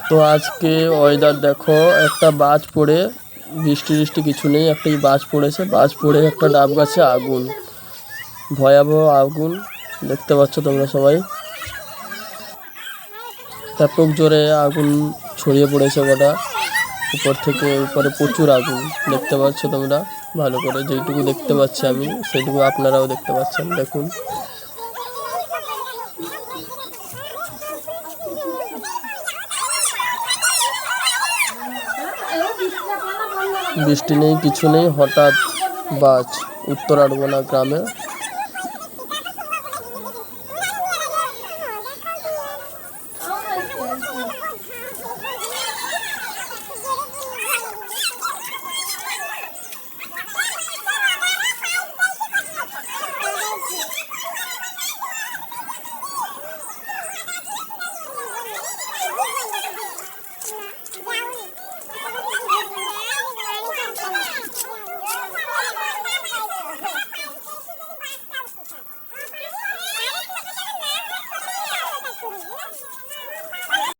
তো আজকে ওয়েদার দেখো, একটা বাজ পড়ে, বৃষ্টি টিষ্টি কিছু নেই, একটাই বাজ পড়েছে, বাজ পড়ে একটা ডাব গাছে আগুন, ভয়াবহ আগুন। দেখতে পাচ্ছ তোমরা সবাই, ব্যাপক জোরে আগুন ছড়িয়ে পড়েছে গোটা উপর থেকে। উপরে প্রচুর আগুন দেখতে পাচ্ছ তোমরা ভালো করে, যেইটুকু দেখতে পাচ্ছি আমি সেইটুকু আপনারাও দেখতে পাচ্ছেন। দেখুন, বৃষ্টি নেই কিছু নেই, হঠাৎ বাজ উত্তর আড়বোনা গ্রামে